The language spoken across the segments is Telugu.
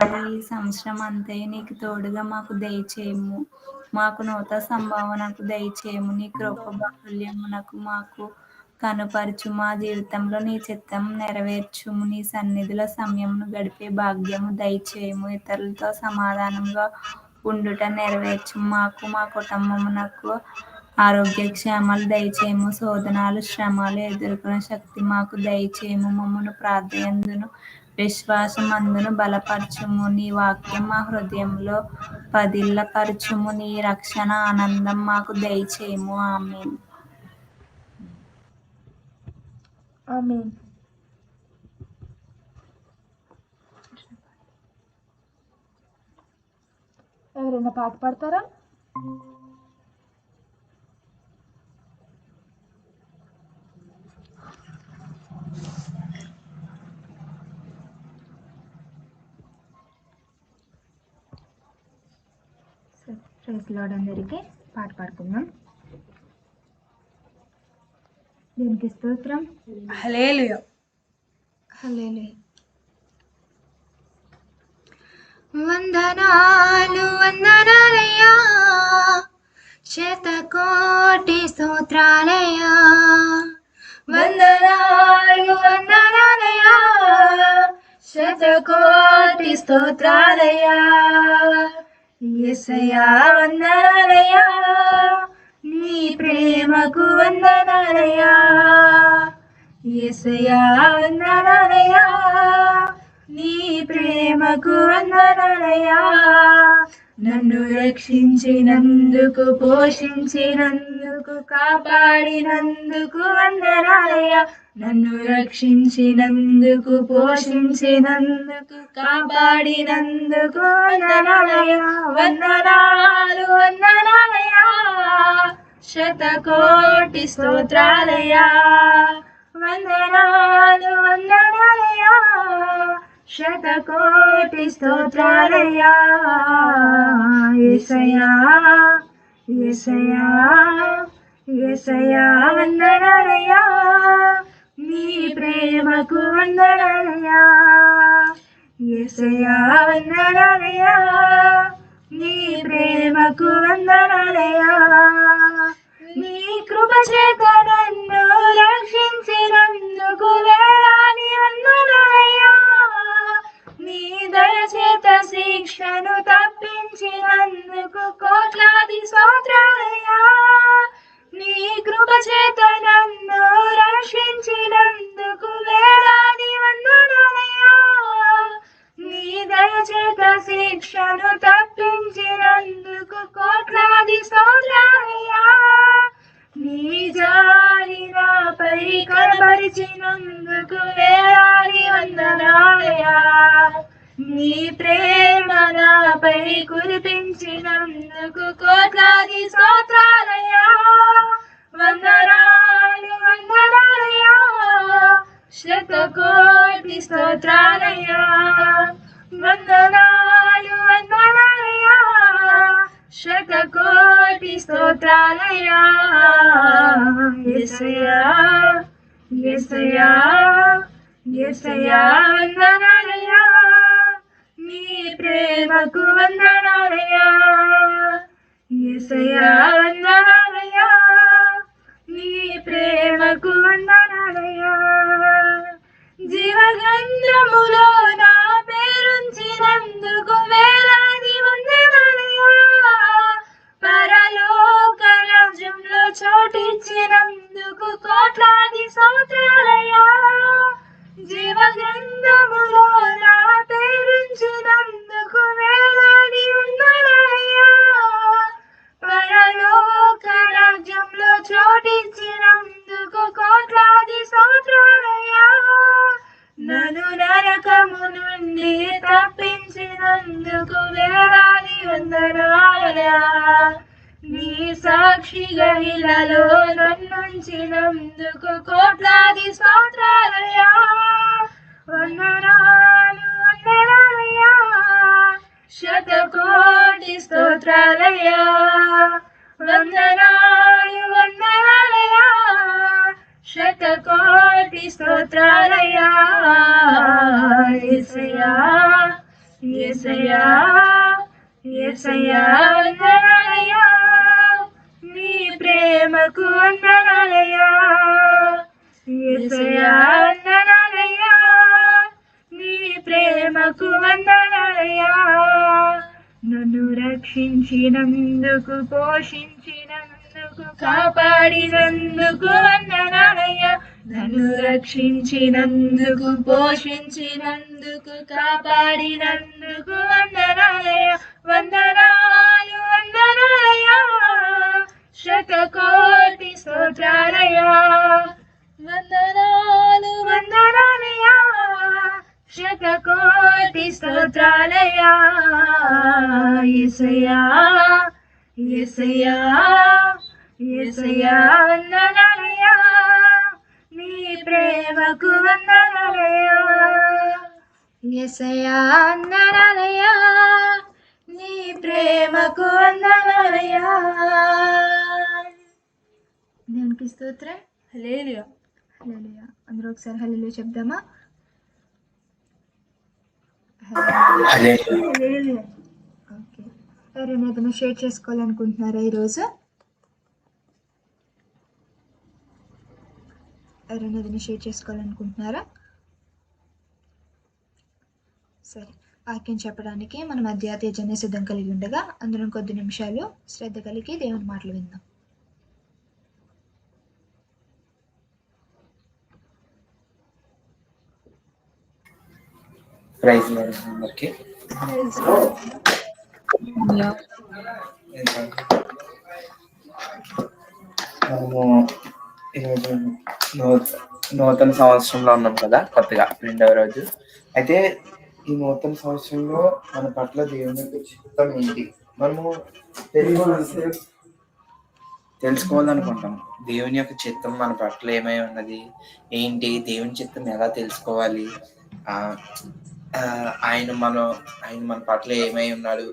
ఈ సంవత్సరం అంతయు నీకు తోడుగా మాకు దయచేయము. మాకు నూతన సంభావనకు దయచేయము. నీ కృప బాహుళ్యమునకు మాకు కనుపరచు. మా జీవితంలో నీ చిత్తం నెరవేర్చుము. నీ సన్నిధిలో సమయమును గడిపే భాగ్యము దయచేయము. ఇతరులతో సమాధానంగా ఉండుట నెరవేర్చుము. మాకు మా కుటుంబమునకు ఆరోగ్యక్షేమాలు దయచేయము. శోధనాలు శ్రమలు ఎదుర్కొనే శక్తి మాకు దయచేయము. మమ్మను ప్రార్థయందును విశ్వాసమందును బలపరచుము. నీ వాక్యం మా హృదయంలో పదిలపరచుము. నీ రక్షణ ఆనందం మాకు దయచేయము. ఆమేన్. ఆమేన్. ఎవరైనా పాట పాడతారా? ప్రైజ్ లార్డ్ అందరికీ పాట పాడుకుందాం. దీనికి స్తోత్రం. హల్లెలూయా. హల్లెలూయా. వందనాలు వందనాలయ్యా, శతకోటి స్తోత్రాలయ్యా. వందనాలు వందనాలయ్యా, శతకోటి స్తోత్రాలయ్యా. యేసయ్యా వందనాలయ్యా, నీ ప్రేమకు వందనాలయ్యా. యేసయ్యా వందనాలయ్యా, నీ ప్రేమకు వందనాలయ్యా. నన్ను రక్షించినందుకు, పోషించినందుకు, కాపాడినందుకు వందనాలయ్యా. నన్ను రక్షించినందుకు, పోషించినందుకు, కాపాడినందుకు వందనాలయ్యా. వందనాలు వందనాలయ్యా, శతకోటి స్తోత్రాలయ్యా. వందనాలు వందనాలయ్యా, శతకోటి స్తోత్రాలయ్యా. యేసయ్యా యేసయ్యా యేసయ్యా వందనాలయ్యా, నీ ప్రేమకు వందనాలయ్యా. యేసయ్యా వందనాలయ్యా, నీ ప్రేమకు వందనాలయ్యా. నీ కృప చేత నన్ను రక్షించినందుకు వేలాది వందనాలయ్యా. నీ దయ చేత శిక్షను తప్పించినందుకు కోట్లాది స్తోత్రాలయ్యా. నీ కృప చేత నన్ను రక్షించినందుకు వేలాది వందనాలయ్యా. నీ దయ చేత శిక్షను తప్పించినందుకు కోట్లాది స్తోత్రాలయ్యా. నీ జాలి నాపై కనపరిచినందుకు వేలాది వందనాలయ్యా. నీ ప్రేమ నాపై కురిపించినందుకు కోట్లాది స్తోత్రాలయ్యా. వందనాలు వందనాలయ్యా, శతకోటి స్తోత్రాలయ్యా. వందనాలు వందనాలయ్యా, శతకోటి స్తోత్రాలయ్యా. యేసయ్యా యేసయ్యా యేసయ్యా వందనాలయ్యా, నీ ప్రేమకు వందనాలయ్యా. యేసయ్యా వందనాలయ్యా, నీ ప్రేమకు వందనాలయ్యా. జీవగ్రంథములో నా పేరుంచినందుకు వేలాది వందనాలయ్యా. పరలోక రాజ్యంలో చోటిచ్చినందుకు కోట్లాది స్తోత్రాలయ్యా. జీవగ్రంథములో నా పేరుంచినందుకు వేలాది వందనాలయ్యా. పరలోక రాజ్యంలో చోటిచ్చినందుకు కోట్లాది స్తోత్రాలయ్యా. నన్ను నరకము నుండి తప్పించినందుకు వేలాది వందనాలయ్యా. నీ సాక్షిగా ఇలాలో నన్నుంచినందుకు కోట్లాది స్తోత్రాలయ్యా. వందనాలు వందనాలయ్యా, శతకోటి స్తోత్రాలయ్యా. వందనాలు వందనాలయ్యా, శతకోటి స్తోత్రాలయ్యా. యేసయ్యా యేసయ్యా యేసయ్యా వందనాలయ్యా, నీ ప్రేమకు వందనాలయ్యా. యేసయ్యా వందనాలయ్యా, నీ ప్రేమకు వందనాలయ్యా. నన్ను రక్షించినందుకు, పోషించినందుకు, కాపాడినందుకు వందనాలయ్యా. నన్ను రక్షించినందుకు, పోషించినందుకు, కాపాడినందుకు వందనాలయ్యా. వందనాలు వందనాలయ్యా, శతకోటి స్తోత్రాలయ్యా. వందనాలు వందనాలయ్యా, శతకోటి స్తోత్రాలయ్యా. యేసయ్యా యేసయ్యా యేసయ్యా వందనాలయ్యా, నీ ప్రేమకు వందనాలయ్యా. యేసయ్యా వందనాలయ్యా, నీ ప్రేమకు వందనాలయ్యా. దేవునికి స్తోత్రం. హల్లెలూయా హల్లెలూయా. అందరూ ఒకసారి హల్లెలూయా చెప్దామా? హల్లెలూయా. ఓకే, ఎవరైనా ఏదైనా షేర్ చేసుకోవాలనుకుంటున్నారా ఈరోజు? ఎవరైనా ఏదైనా షేర్ చేసుకోవాలనుకుంటున్నారా? సరే, వాక్యం చెప్పడానికి మన మధ్య తేజనే సిద్ధం కలిగి ఉండగా అందరం కొద్ది నిమిషాలు శ్రద్ధ కలిగి దేవుని మాటలు విందాం. ప్రైజ్ అందరికి. మనము ఈరోజు నూతన సంవత్సరంలో ఉన్నాం కదా, కొత్తగా 2వ రోజు. అయితే ఈ నూతన సంవత్సరంలో మన పట్ల దేవుని యొక్క చిత్తం ఏంటి మనము తెలుసుకోవాలనుకుంటాం. దేవుని యొక్క చిత్తం మన పట్ల ఏమై ఉన్నది, ఏంటి, దేవుని చిత్తం ఎలా తెలుసుకోవాలి, ఆయన మన పట్ల ఏమై ఉన్నాడు,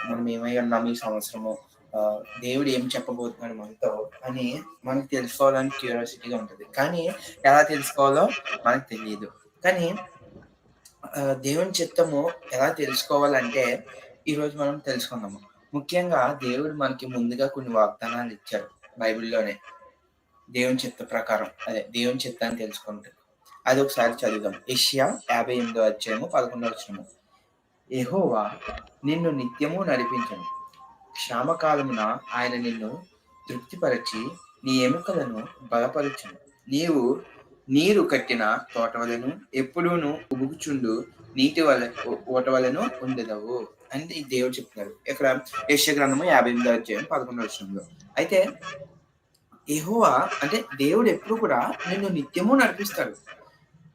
మనం ఏమై ఉన్నాము ఈ సంవత్సరము, దేవుడు ఏం చెప్పబోతున్నాడు మనతో అని మనకు తెలుసుకోవాలని క్యూరియాసిటీగా ఉంటుంది. కానీ ఎలా తెలుసుకోవాలో మనకు తెలియదు. కానీ దేవుని చిత్తము ఎలా తెలుసుకోవాలంటే ఈరోజు మనం తెలుసుకున్నాము. ముఖ్యంగా దేవుడు మనకి ముందుగా కొన్ని వాగ్దానాలు ఇచ్చాడు బైబిల్లోనే. దేవుని చిత్త ప్రకారం, అదే దేవుని చిత్తాన్ని తెలుసుకుంటాం. అది ఒకసారి చదువుదాం. యెషయా 58:11. యెహోవా నిన్ను నిత్యము నడిపించును, క్షామకాలమున ఆయన నిన్ను తృప్తిపరచి నీ ఎముకలను బలపరచును. నీవు నీరు కట్టిన తోటవలను ఎప్పుడూను ఉబుకుచుండు నీటి ఓట వలను ఉండదవు అని దేవుడు చెప్తున్నారు ఇక్కడ యెషయా గ్రంథము 58:11. అయితే యెహోవా అంటే దేవుడు ఎప్పుడు కూడా నిన్ను నిత్యము నడిపిస్తాడు.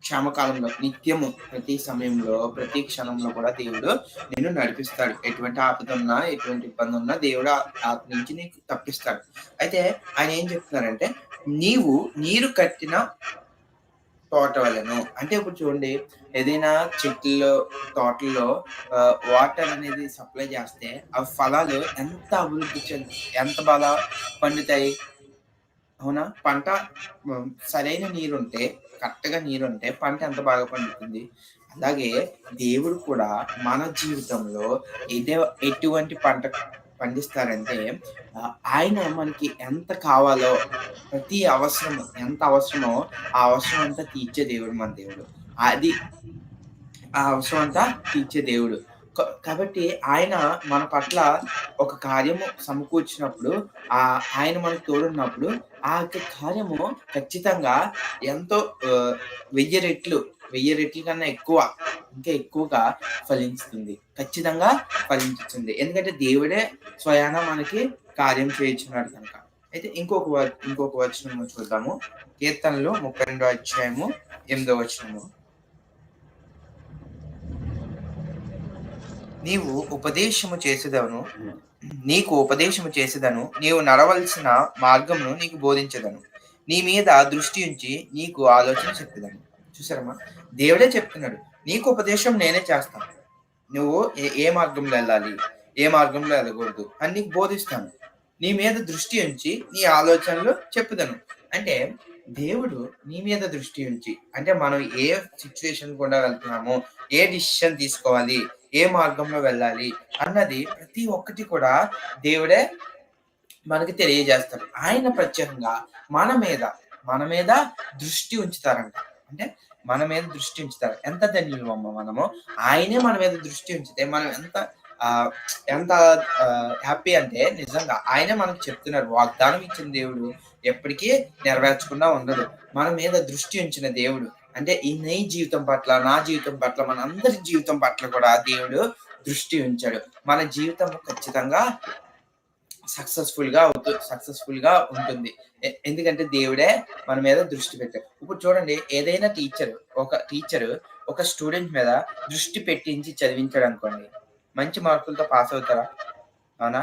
క్షామకాలంలో నిత్యము, ప్రతి సమయంలో, ప్రతి క్షణంలో కూడా దేవుడు నిన్ను నడిపిస్తాడు. ఎటువంటి ఆపద ఉన్నా, ఎటువంటి ఇబ్బంది ఉన్నా దేవుడు ఆపద నుంచి నీకు తప్పిస్తాడు. అయితే ఆయన ఏం చెప్తున్నారంటే, నీవు నీరు కట్టిన తోట వలను. అంటే ఇప్పుడు చూడండి, ఏదైనా చెట్లలో, తోటల్లో వాటర్ అనేది సప్లై చేస్తే ఆ ఫలాలు ఎంత అభివృద్ధి ఎంత బాగా పండుతాయి. అవునా? పంట సరైన నీరుంటే, కరెక్ట్గా నీరుంటే పంట ఎంత బాగా పండుతుంది. అలాగే దేవుడు కూడా మన జీవితంలో ఎటువంటి పంట పండిస్తారంటే, ఆయన మనకి ఎంత కావాలో, ప్రతి అవసరము ఎంత అవసరమో ఆ అవసరం అంతా తీర్చే దేవుడు మన దేవుడు. అది ఆ అవసరం అంతా తీర్చే దేవుడు. కాబట్టి ఆయన మన పట్ల ఒక కార్యము సమకూర్చినప్పుడు, ఆయన మనకు తోడున్నప్పుడు ఆ యొక్క కార్యము ఖచ్చితంగా ఎంతో 1000 రెట్లు కన్నా ఇంకా ఎక్కువగా ఫలిస్తుంది. ఖచ్చితంగా ఫలించుతుంది. ఎందుకంటే దేవుడే స్వయాన మనకి కార్యం చేయించున్నాడు కనుక. అయితే ఇంకొక వచనం చూద్దాము. కీర్తనలు 32:8. నీకు ఉపదేశము చేసేదను, నీవు నడవలసిన మార్గమును నీకు బోధించదను, నీ మీద దృష్టి ఉంచి నీకు ఆలోచన చెప్పేదను. చూసారమ్మా, దేవుడే చెప్తున్నాడు, నీకు ఉపదేశం నేనే చేస్తాను. నువ్వు ఏ మార్గంలో వెళ్ళాలి, ఏ మార్గంలో వెళ్ళకూడదు అని నీకు బోధిస్తాను. నీ మీద దృష్టి ఉంచి నీ ఆలోచనలు చెప్పుదను. అంటే దేవుడు నీ మీద దృష్టి ఉంచి, అంటే మనం ఏ సిచ్యువేషన్ కూడా వెళ్తున్నామో, ఏ డిసిషన్ తీసుకోవాలి, ఏ మార్గంలో వెళ్ళాలి అన్నది ప్రతి ఒక్కటి కూడా దేవుడే మనకి తెలియజేస్తాడు. ఆయన ప్రత్యేకంగా మన మీద దృష్టి ఉంచుతారంట. అంటే మన మీద దృష్టి ఉంచుతారు. ఎంత ధన్యులమమ్మ మనము. ఆయనే మన మీద దృష్టి ఉంచితే మనం ఎంత హ్యాపీ అంటే నిజంగా ఆయనే మనకు చెప్తున్నారు. వాగ్దానం ఇచ్చిన దేవుడు ఎప్పటికీ నెరవేర్చకుండా ఉండడు. మన మీద దృష్టి ఉంచిన దేవుడు. అంటే నీ జీవితం పట్ల, నా జీవితం పట్ల, మన అందరి జీవితం పట్ల కూడా దేవుడు దృష్టి ఉంచాడు. మన జీవితం ఖచ్చితంగా సక్సెస్ఫుల్ గా ఉంటుంది. ఎందుకంటే దేవుడే మన మీద దృష్టి పెట్టాడు. ఇప్పుడు చూడండి, ఏదైనా టీచర్ ఒక స్టూడెంట్ మీద దృష్టి పెట్టించి చదివించాడు అనుకోండి, మంచి మార్కులతో పాస్ అవుతారా? అవునా?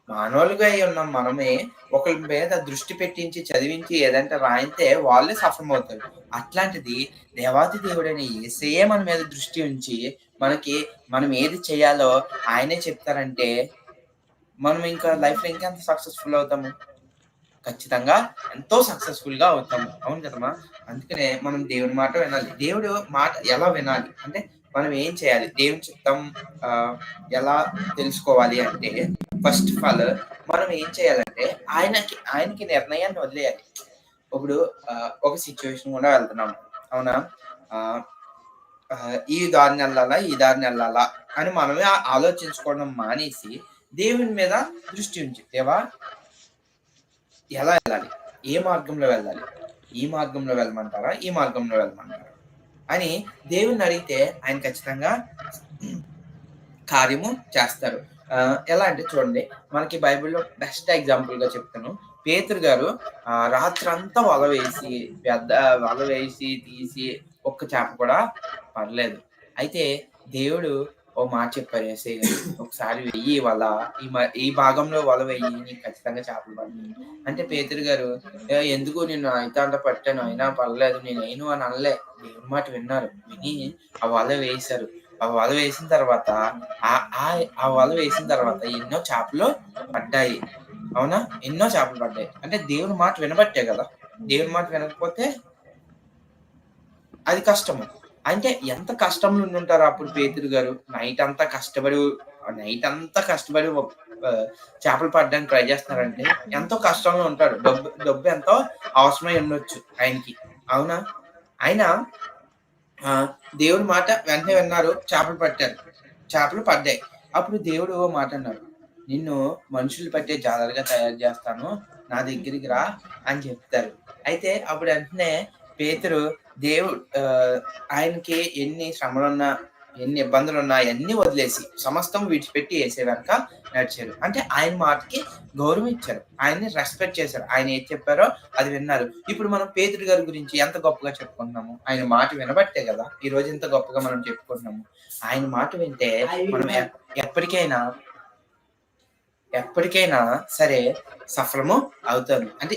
మానవులుగా ఉన్నాం మనమే ఒకరి మీద దృష్టి పెట్టించి చదివించి ఏదంటే రాయితే వాళ్ళే సఫలం అవుతారు. అట్లాంటిది దేవాది దేవుడైన యేసయ్యే మన మీద దృష్టి ఉంచి మనం ఏది చేయాలో ఆయనే చెప్తారంటే మనం ఇంకా లైఫ్ లో ఇంకెంత సక్సెస్ఫుల్ అవుతాము? ఖచ్చితంగా ఎంతో సక్సెస్ఫుల్ గా అవుతాము. అవును కదమ్మా? అందుకనే మనం దేవుడి మాట వినాలి. దేవుడు మాట ఎలా వినాలి అంటే మనం ఏం చేయాలి, దేవుని చిత్తం ఎలా తెలుసుకోవాలి అంటే ఫస్ట్ ఆఫ్ ఆల్ మనం ఏం చేయాలంటే ఆయనకి నిర్ణయాన్ని వదిలేయాలి. ఇప్పుడు ఒక సిచ్యువేషన్ కూడా వెళ్తున్నాము, అవునా? ఈ దారిని వెళ్ళాలా అని మనమే ఆలోచించుకోవడం మానేసి దేవుని మీద దృష్టి ఉంచి, దేవా ఎలా వెళ్ళాలి, ఏ మార్గంలో వెళ్ళాలి, ఈ మార్గంలో వెళ్ళమంటారా, ఈ మార్గంలో వెళ్ళమంటారా అని దేవుని అడిగితే ఆయన ఖచ్చితంగా కార్యము చేస్తారు. ఎలా అంటే చూడండి, మనకి బైబిల్లో బెస్ట్ ఎగ్జాంపుల్ గా చెప్తాను. పేతురు గారు రాత్రంతా వల వేసి తీసి ఒక్క చేప కూడా పడలేదు. అయితే దేవుడు ఓ మాట చెప్పారు, యేసయ్య గారు, ఒకసారి వెయ్యి వల ఈ భాగంలో వల వెయ్యి, నీకు ఖచ్చితంగా చేపలు పడతాయి అంటే పేతురు గారు, ఎందుకు నిన్ను అయితే అంత పట్టాను అయినా పడలేదు, నేను అయిను అని అనలే. దేవుని మాట విన్నారు, విని ఆ వల వేశారు. ఆ వల వేసిన తర్వాత ఎన్నో చేపలు పడ్డాయి. అవునా? ఎన్నో చేపలు పడ్డాయి. అంటే దేవుని మాట వినబట్టే కదా. దేవుని మాట వినకపోతే అది కష్టము. అంటే ఎంత కష్టంలో ఉండుంటారు అప్పుడు పేతురు గారు. నైట్ అంతా కష్టపడి చేపలు పడడానికి ట్రై చేస్తున్నారంటే ఎంతో కష్టంలో ఉంటాడు. డబ్బు ఎంతో అవసరమై ఉండొచ్చు ఆయనకి. అవునా? ఆయన దేవుడి మాట వెంటనే విన్నారు, చేపలు పడ్డాయి. అప్పుడు దేవుడు ఓ మాట అన్నాడు, నిన్ను మనుషులు పట్టే జాలరుగా తయారు చేస్తాను, నా దగ్గరికి రా అని చెప్తారు. అయితే అప్పుడు వెంటనే పేతురు ఆయనకి ఎన్ని శ్రమలున్నా, ఎన్ని ఇబ్బందులున్నా అన్ని వదిలేసి సమస్తం విడిచిపెట్టి వేసే వెనక నడిచారు. అంటే ఆయన మాటకి గౌరవం ఇచ్చారు, ఆయన్ని రెస్పెక్ట్ చేశారు. ఆయన ఏది చెప్పారో అది విన్నారు. ఇప్పుడు మనం పేతురు గారి గురించి ఎంత గొప్పగా చెప్పుకుంటున్నాము, ఆయన మాట వినబట్టే కదా ఈ రోజు ఎంత గొప్పగా మనం చెప్పుకుంటున్నాము. ఆయన మాట వింటే మనం ఎప్పటికైనా సరే సఫలము అవుతాము. అంటే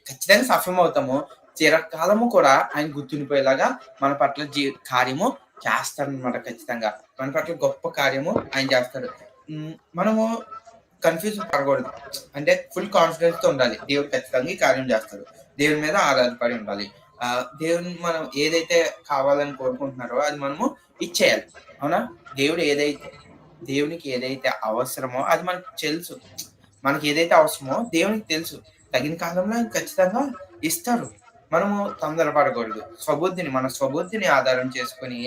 ఖచ్చితంగా సఫలం అవుతాము. చిరకాలము కూడా ఆయన గుర్తుండిపోయేలాగా మన పట్ల కార్యము చేస్తారనమాట. ఖచ్చితంగా మన పట్ల గొప్ప కార్యము ఆయన చేస్తాడు. మనము కన్ఫ్యూజన్ పడకూడదు. అంటే ఫుల్ కాన్ఫిడెన్స్ తో ఉండాలి. దేవుడు ఖచ్చితంగా ఈ కార్యం చేస్తాడు. దేవుని మీద ఆధారపడి ఉండాలి. దేవుని మనం ఏదైతే కావాలని కోరుకుంటున్నారో అది మనము ఇచ్చేయాలి. అవునా? దేవునికి ఏదైతే అవసరమో అది మనకు తెలుసు. మనకి ఏదైతే అవసరమో దేవునికి తెలుసు. తగిన కాలంలో ఖచ్చితంగా ఇస్తారు. మనము తొందరపడకూడదు. మన స్వబుద్ధిని ఆధారం చేసుకుని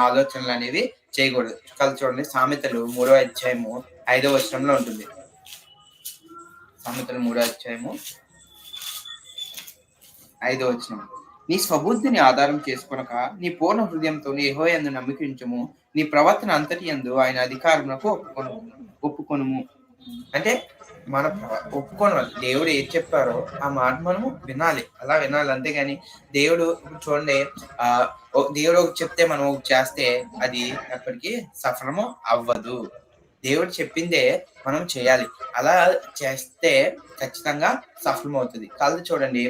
ఆలోచనలు అనేవి చేయకూడదు. చూడండి, సామెతలు 3వ అధ్యాయము 5వ వచనంలో ఉంటుంది. సామెతలు 3వ అధ్యాయము 5వ వచనం, నీ స్వబుద్ధిని ఆధారం చేసుకొనక నీ పూర్ణ హృదయంతో యెహోవా యందు నమ్మకించుము, నీ ప్రవర్తన అంతటి యందు ఆయన అధికారమునకు ఒప్పుకొనుము. అంటే మన ఒప్పుకోవాలి. దేవుడు ఏది చెప్పారో ఆ మాట మనము వినాలి. అలా వినాలి. అంతేగాని దేవుడు చూడండి, దేవుడు చెప్తే మనం చేస్తే అది ఎప్పటికీ సఫలము అవ్వదు. దేవుడు చెప్పిందే మనం చేయాలి. అలా చేస్తే ఖచ్చితంగా సఫలం అవుతుంది. కాదు చూడండి,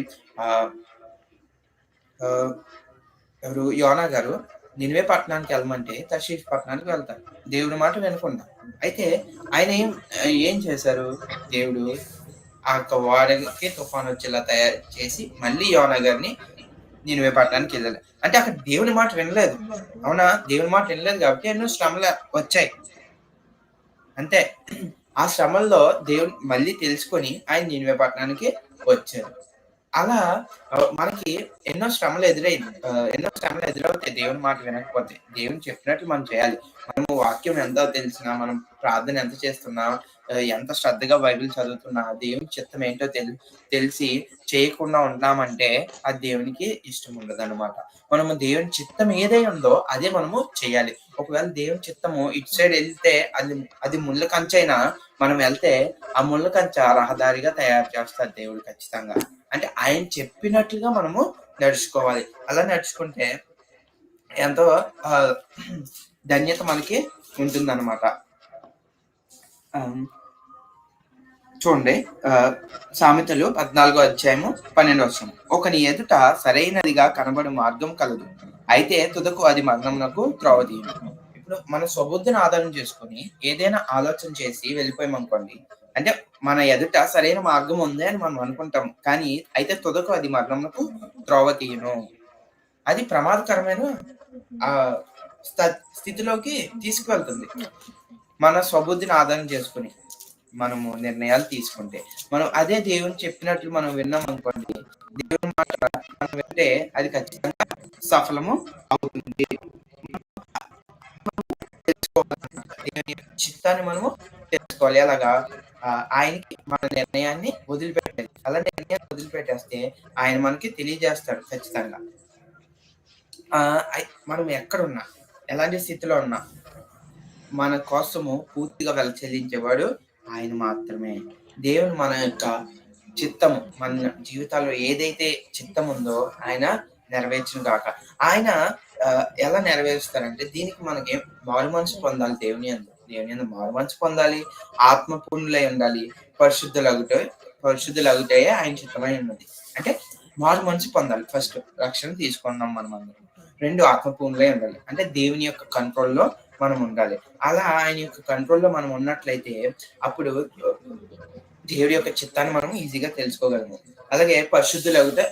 ఎవరు యోనా గారు నినివే పట్టణానికి వెళ్ళమంటే తర్షీషు పట్టణానికి వెళ్తారు, దేవుడి మాట వినకుండా. అయితే ఆయన ఏం చేశారు, దేవుడు ఆ వాడికి తుఫాను వచ్చేలా తయారు చేసి మళ్ళీ యోనా గారిని నినివే పట్టణానికి వెళ్ళాలి. అంటే అక్కడ దేవుని మాట వినలేదు. అవునా? దేవుని మాట వినలేదు కాబట్టి ఎన్నో శ్రమలు వచ్చాయి. అంతే. ఆ శ్రమల్లో దేవుడు మళ్ళీ తెలుసుకొని ఆయన నినివే పట్టణానికి వచ్చారు. అలా మనకి ఎన్నో శ్రమలు ఎదురవుతాయి దేవుని మాట వినకపోతే. దేవుడు చెప్పినట్లు మనం చేయాలి. మనము వాక్యం ఎంత తెలిసినా, మనం ప్రార్థన ఎంత చేస్తున్నా, ఎంత శ్రద్ధగా బైబిల్ చదువుతున్నా, దేవుని చిత్తం ఏంటో తెలిసి చేయకుండా ఉన్నామంటే అది దేవునికి ఇష్టం ఉండదనమాట. మనము దేవుని చిత్తం ఏదై ఉందో అదే మనము చేయాలి. ఒకవేళ దేవుని చిత్తము ఇటు సైడ్ వెళ్తే అది ముళ్ళ కంచైనా మనం వెళ్తే ఆ ముళ్ళ కంచె రహదారిగా తయారు చేస్తాడు దేవుడు ఖచ్చితంగా. అంటే ఆయన చెప్పినట్లుగా మనము నడుచుకోవాలి. అలా నడుచుకుంటే ఎంతో ధన్యత మనకి ఉంటుందన్నమాట. చూడండి, సామెతలు 14వ అధ్యాయము 12వ వచనం. ఒకని ఎదుట సరైనదిగా కనబడు మార్గం కలదు, అయితే తుదకు అది మరణమునకు త్రోవ తీయును. ఇప్పుడు మన స్వబుద్ధిని ఆధారం చేసుకుని ఏదైనా ఆలోచన చేసి వెళ్ళిపోయామనుకోండి, అంటే మన ఎదుట సరైన మార్గం ఉంది అని మనం అనుకుంటాం, కానీ అయితే తుదకు అది మరణమునకు త్రోవ తీయును. అది ప్రమాదకరమైన స్థితిలోకి తీసుకువెళ్తుంది. మన స్వబుద్ధిని ఆధారం చేసుకుని మనము నిర్ణయాలు తీసుకుంటే, మనం అదే దేవుని చెప్పినట్లు మనం విన్నాం అనుకోండి, దేవుని మాట మనం వింటే అది ఖచ్చితంగా సఫలము అవుతుంది. దేవుని చిత్తాన్ని మనము తెలుసుకోవాలి. అలాగా ఆయనకి మన నిర్ణయాన్ని వదిలిపెట్టాలి. అలా నిర్ణయాన్ని వదిలిపెట్టేస్తే ఆయన మనకి తెలియజేస్తాడు ఖచ్చితంగా. మనం ఎక్కడున్నా, ఎలాంటి స్థితిలో ఉన్నా, మన కోసము పూర్తిగా వెల చెల్లించేవాడు ఆయన మాత్రమే. దేవుడు మన యొక్క చిత్తము, మన జీవితాల్లో ఏదైతే చిత్తం ఉందో ఆయన నెరవేర్చును గాక. ఆయన ఎలా నెరవేరుస్తారంటే, దీనికి మనకి మారు మనసు పొందాలి. దేవుని యందు మారు మనసు పొందాలి, ఆత్మపూర్ణులై ఉండాలి, పరిశుద్ధులగుటే ఆయన చిత్తమై ఉన్నది. అంటే మారు మనసు పొందాలి. ఫస్ట్ రక్షణ తీసుకున్నాం మనం అందరం. 2 ఆత్మపూర్ణులై ఉండాలి, అంటే దేవుని యొక్క కంట్రోల్లో మనం ఉండాలి. అలా ఆయన యొక్క కంట్రోల్లో మనం ఉన్నట్లయితే అప్పుడు దేవుడి యొక్క చిత్తాన్ని మనం ఈజీగా తెలుసుకోగలము. అలాగే పరిశుద్ధంగా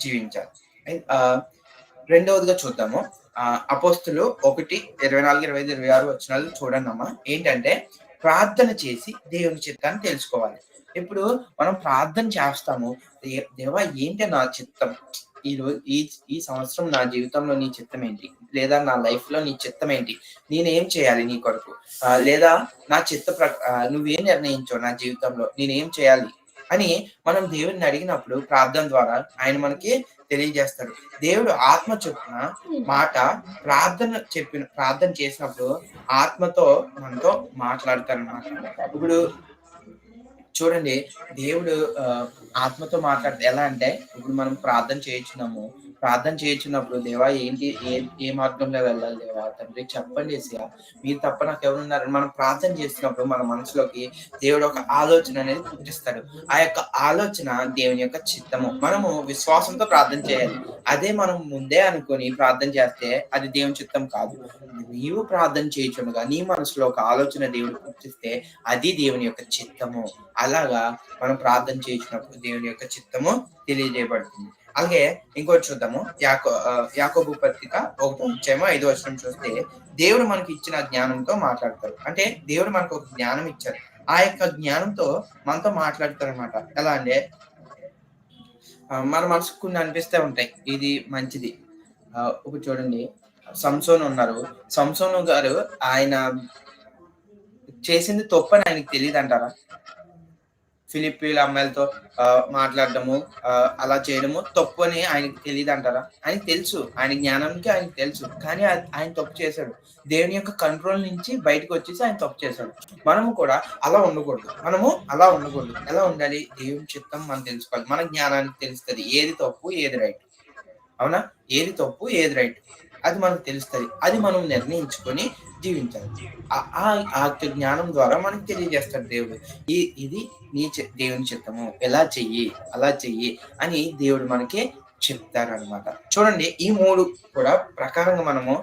జీవించాలి. రెండవదిగా చూద్దాము, అపోస్తులు 1:24-25-26 వచనాలు చూడండి అమ్మా. ఏంటంటే, ప్రార్థన చేసి దేవుని చిత్తాన్ని తెలుసుకోవాలి. ఇప్పుడు మనం ప్రార్థన చేస్తాము, దేవా ఏంటి నా చిత్తం, ఈ సంవత్సరం నా జీవితంలో నీ చిత్తం ఏంటి, లేదా నా లైఫ్ లో నీ చిత్తం ఏంటి, నేనేం చేయాలి నీ కొరకు, లేదా నా నువ్వేం నిర్ణయించావు నా జీవితంలో నేనేం చేయాలి అని మనం దేవుడిని అడిగినప్పుడు ప్రార్థన ద్వారా ఆయన మనకి తెలియజేస్తాడు. దేవుడు ఆత్మ చొప్పున మాట ప్రార్థన చేసినప్పుడు ఆత్మతో మనతో మాట్లాడతారన్నమాట. ఇప్పుడు చూడండి, దేవుడు ఆత్మతో మాట్లాడితే ఎలా అంటే, ఇప్పుడు మనం ప్రార్థన చేయించున్నప్పుడు దేవా ఏంటి, ఏ మార్గంలో వెళ్ళాలి దేవా, తండ్రి చెప్పండి ఏసయ్యా, మీరు తప్ప నాకు ఎవరున్నారని మనం ప్రార్థన చేస్తున్నప్పుడు మన మనసులోకి దేవుడు ఒక ఆలోచన అనేది పుట్టిస్తాడు. ఆ యొక్క ఆలోచన దేవుని యొక్క చిత్తము. మనము విశ్వాసంతో ప్రార్థన చేయాలి. అదే మనం ముందే అనుకొని ప్రార్థన చేస్తే అది దేవుని చిత్తం కాదు. నీవు ప్రార్థన చేయించుండగా నీ మనసులో ఒక ఆలోచన దేవుడు పుట్టిస్తే అది దేవుని యొక్క చిత్తము. అలాగా మనం ప్రార్థన చేయించినప్పుడు దేవుని యొక్క చిత్తము తెలియజేయబడుతుంది. అలాగే ఇంకోటి చూద్దాము, యాకోబు పత్రిక 1:5 వచనం చూస్తే, దేవుడు మనకి ఇచ్చిన జ్ఞానంతో మాట్లాడతారు. అంటే దేవుడు మనకు ఒక జ్ఞానం ఇచ్చారు, ఆ యొక్క జ్ఞానంతో మనతో మాట్లాడతారు అనమాట. ఎలా అంటే, మన మనసుకు కొన్ని అనిపిస్తూ ఉంటాయి, ఇది మంచిది. ఇప్పుడు చూడండి, సంసోను ఉన్నారు. సంసోను గారు ఆయన చేసింది తప్పని ఆయనకి తెలియదు అంటారా? ఫిలిప్పీల అమ్మాయిలతో మాట్లాడటము, అలా చేయడము తప్పు అని ఆయనకి తెలియదు అంటారా? ఆయనకి తెలుసు, ఆయన జ్ఞానానికి ఆయనకి తెలుసు, కానీ ఆయన తప్పు చేశాడు. దేవుని యొక్క కంట్రోల్ నుంచి బయటకు వచ్చేసి ఆయన తప్పు చేశాడు. మనము కూడా అలా ఉండకూడదు. ఎలా ఉండాలి? దేవుని చిత్తం మనం తెలుసుకోవాలి. మన జ్ఞానానికి తెలుస్తుంది ఏది తప్పు ఏది రైట్. అవునా? ఏది తప్పు ఏది రైట్ అది మనకు తెలుస్తుంది. అది మనం నిర్ణయించుకొని జీవించాలి. ఆ జ్ఞానం ద్వారా మనకు తెలియజేస్తాడు దేవుడు, ఇది నీ దేవుని చిత్తము, ఎలా చెయ్యి, అలా చెయ్యి అని దేవుడు మనకి చెప్తారనమాట. చూడండి, ఈ 3 కూడా ప్రకారంగా మనము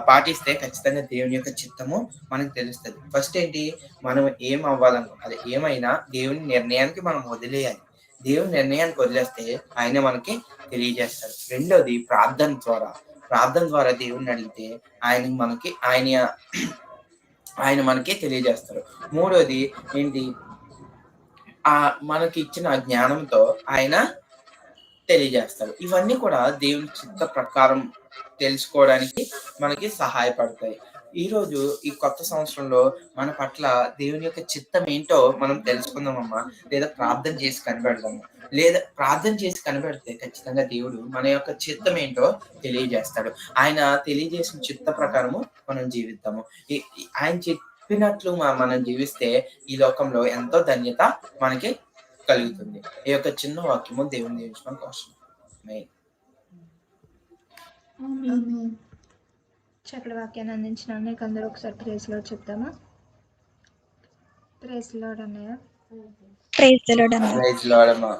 పాటిస్తే ఖచ్చితంగా దేవుని యొక్క చిత్తము మనకు తెలుస్తుంది. ఫస్ట్ ఏంటి, మనం ఏం అవ్వాలనుకో అది ఏమైనా దేవుని నిర్ణయానికి మనం వదిలేయాలి. దేవుని నిర్ణయానికి వదిలేస్తే ఆయన మనకి తెలియజేస్తారు. రెండోది ప్రార్థన ద్వారా దేవుణ్ణి అడిగితే ఆయన మనకి తెలియజేస్తారు. మూడోది ఏంటి, మనకి ఇచ్చిన జ్ఞానంతో ఆయన తెలియజేస్తారు. ఇవన్నీ కూడా దేవుని చిత్త ప్రకారం తెలుసుకోవడానికి మనకి సహాయపడతాయి. ఈరోజు ఈ కొత్త సంవత్సరంలో మన పట్ల దేవుని యొక్క చిత్తం ఏంటో మనం తెలుసుకుందామమ్మా. లేదా ప్రార్థన చేసి కనిపెడితే ఖచ్చితంగా దేవుడు మన యొక్క చిత్తం ఏంటో తెలియజేస్తాడు. ఆయన తెలియజేసిన చిత్త ప్రకారము మనం జీవిద్దాము. ఆయన చెప్పినట్లు మనం జీవిస్తే ఈ లోకంలో ఎంతో ధన్యత మనకి కలుగుతుంది. ఈ యొక్క చిన్న వాక్యము దేవుని దీవించడం కోసం. చక్కటి వాక్యాన్ని అందించిన అన్నయ్యకి అందరూ ఒకసారి ప్రైజ్ లార్డ్ చెప్తామా? ప్రైజ్ లార్డ్ అన్నయ్య. ప్రైజ్ ది లార్డ్ అన్నయ్య. ప్రైజ్ లార్డ్ అమ్మా.